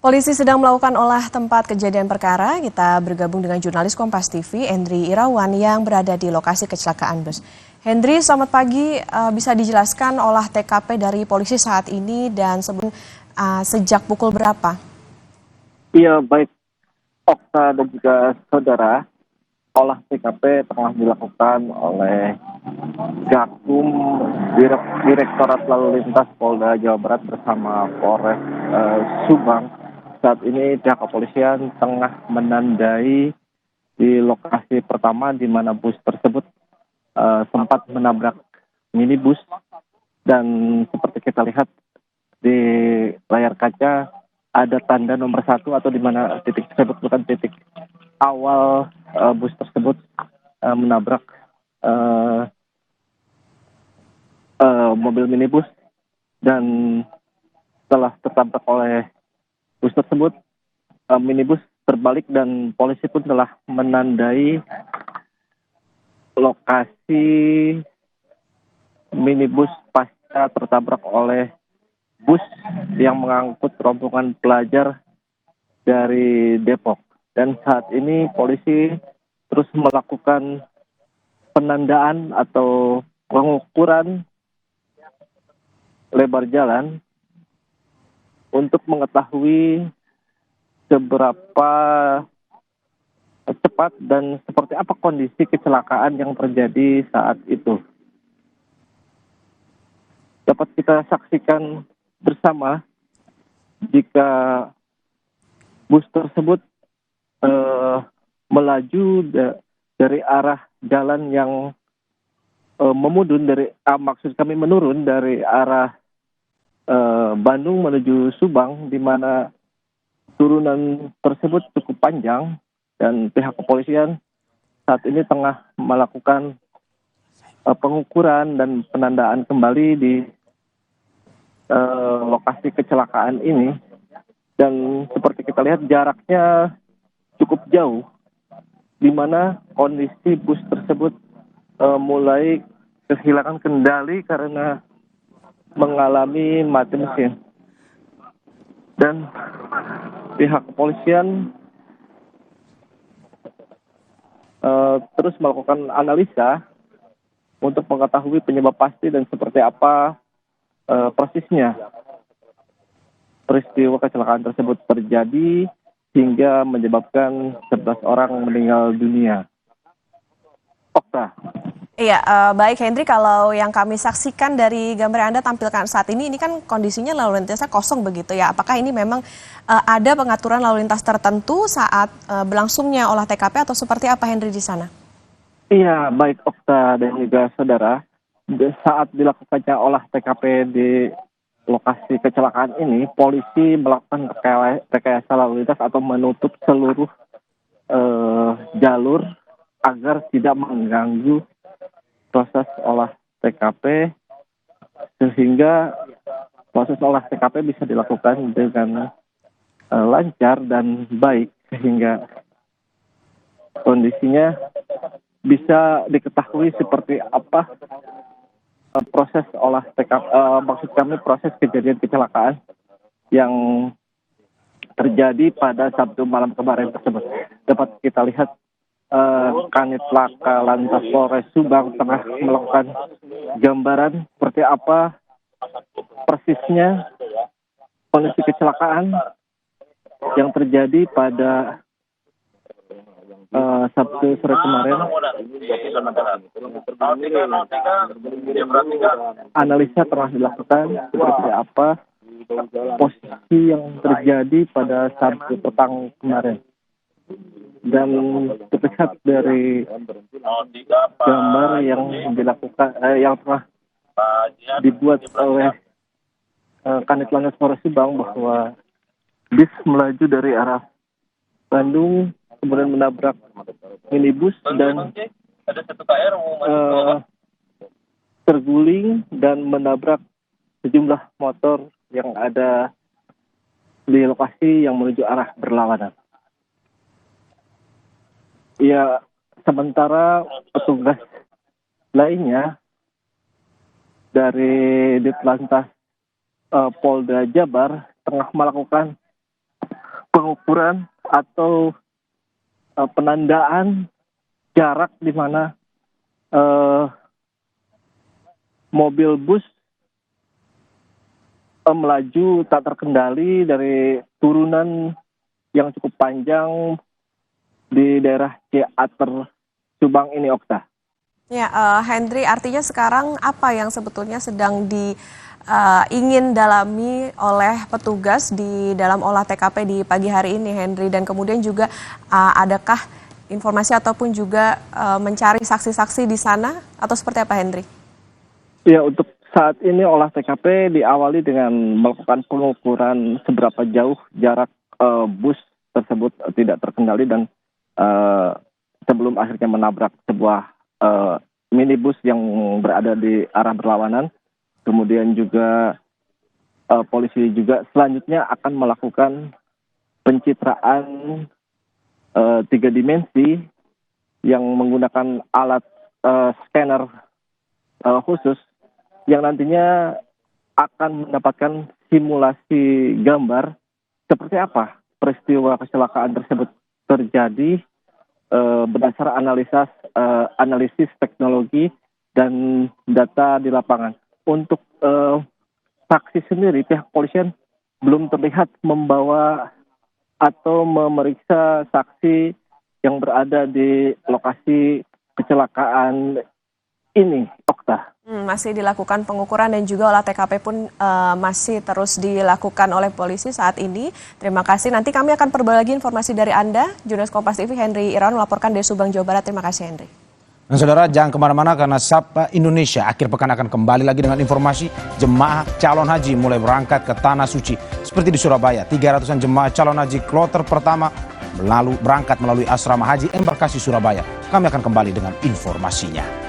Polisi sedang melakukan olah tempat kejadian perkara. Kita bergabung dengan jurnalis Kompas TV, Hendry Irawan, yang berada di lokasi kecelakaan bus. Hendry, selamat pagi. Bisa dijelaskan olah TKP dari polisi saat ini dan sejak pukul berapa? Iya, baik Okta dan juga saudara, olah TKP tengah dilakukan oleh Gakum Direktorat Lalu Lintas Polda Jawa Barat bersama Polres Subang. Saat ini pihak kepolisian tengah menandai di lokasi pertama di mana bus tersebut sempat menabrak minibus, dan seperti kita lihat di layar kaca ada tanda nomor 1, atau di mana titik tersebut bukan titik awal bus tersebut menabrak mobil minibus, dan setelah tertabrak oleh bus tersebut, minibus terbalik dan polisi pun telah menandai lokasi minibus pasca tertabrak oleh bus yang mengangkut rombongan pelajar dari Depok. Dan saat ini polisi terus melakukan penandaan atau pengukuran lebar jalan untuk mengetahui seberapa cepat dan seperti apa kondisi kecelakaan yang terjadi saat itu. Dapat kita saksikan bersama jika bus tersebut melaju dari arah jalan yang menurun dari arah Bandung menuju Subang, di mana turunan tersebut cukup panjang, dan pihak kepolisian saat ini tengah melakukan pengukuran dan penandaan kembali di lokasi kecelakaan ini. Dan seperti kita lihat jaraknya cukup jauh, di mana kondisi bus tersebut mulai kehilangan kendali karena mengalami mati mesin. Dan pihak kepolisian terus melakukan analisa untuk mengetahui penyebab pasti dan seperti apa persisnya peristiwa kecelakaan tersebut terjadi hingga menyebabkan 11 orang meninggal dunia. Okta. Iya, baik Hendry, kalau yang kami saksikan dari gambar yang Anda tampilkan saat ini kan kondisinya lalu lintasnya kosong begitu ya. Apakah ini memang ada pengaturan lalu lintas tertentu saat berlangsungnya olah TKP atau seperti apa, Hendry, di sana? Iya, baik Okta dan juga saudara. Saat dilakukannya olah TKP di lokasi kecelakaan ini, polisi melakukan rekayasa lalu lintas atau menutup seluruh jalur agar tidak mengganggu proses olah TKP, sehingga proses olah TKP bisa dilakukan dengan lancar dan baik, sehingga kondisinya bisa diketahui seperti apa proses olah TKP, maksud kami proses kejadian kecelakaan yang terjadi pada Sabtu malam kemarin tersebut. Dapat kita lihat Kanit Laka Lantas Polres Subang tengah melakukan gambaran seperti apa persisnya kondisi kecelakaan yang terjadi pada Sabtu sore kemarin. Analisa telah dilakukan seperti apa posisi yang terjadi pada Sabtu petang kemarin. Dan terlihat dari gambar yang dilakukan yang telah dibuat oleh Kanit Lantas Polres Subang bahwa bis melaju dari arah Bandung kemudian menabrak minibus dan terguling dan menabrak sejumlah motor yang ada di lokasi yang menuju arah berlawanan. Ya, sementara petugas lainnya dari Ditlantas Polda Jabar tengah melakukan pengukuran atau penandaan jarak di mana mobil bus melaju tak terkendali dari turunan yang cukup panjang di daerah Ciater Subang ini, Okta. Ya, Hendri, artinya sekarang apa yang sebetulnya sedang ingin dalami oleh petugas di dalam olah TKP di pagi hari ini, Hendri, dan kemudian juga adakah informasi ataupun juga mencari saksi-saksi di sana atau seperti apa, Hendri? Ya, untuk saat ini olah TKP diawali dengan melakukan pengukuran seberapa jauh jarak bus tersebut tidak terkendali dan sebelum akhirnya menabrak sebuah minibus yang berada di arah berlawanan. Kemudian juga polisi juga selanjutnya akan melakukan pencitraan 3 dimensi yang menggunakan alat scanner khusus yang nantinya akan mendapatkan simulasi gambar seperti apa peristiwa kecelakaan tersebut terjadi berdasar analisis teknologi dan data di lapangan. Untuk saksi sendiri, pihak polisian belum terlihat membawa atau memeriksa saksi yang berada di lokasi kecelakaan ini, Okta. Masih dilakukan pengukuran dan juga olah TKP pun masih terus dilakukan oleh polisi saat ini. Terima kasih. Nanti kami akan perbarui lagi informasi dari Anda. Jurnalis Kompas TV Henry Irawan melaporkan dari Subang, Jawa Barat. Terima kasih, Henry. Dan saudara, jangan kemana-mana karena Sapa Indonesia akhir pekan akan kembali lagi dengan informasi jemaah calon haji mulai berangkat ke Tanah Suci. Seperti di Surabaya, 300-an jemaah calon haji kloter pertama berangkat melalui asrama haji embarkasi Surabaya. Kami akan kembali dengan informasinya.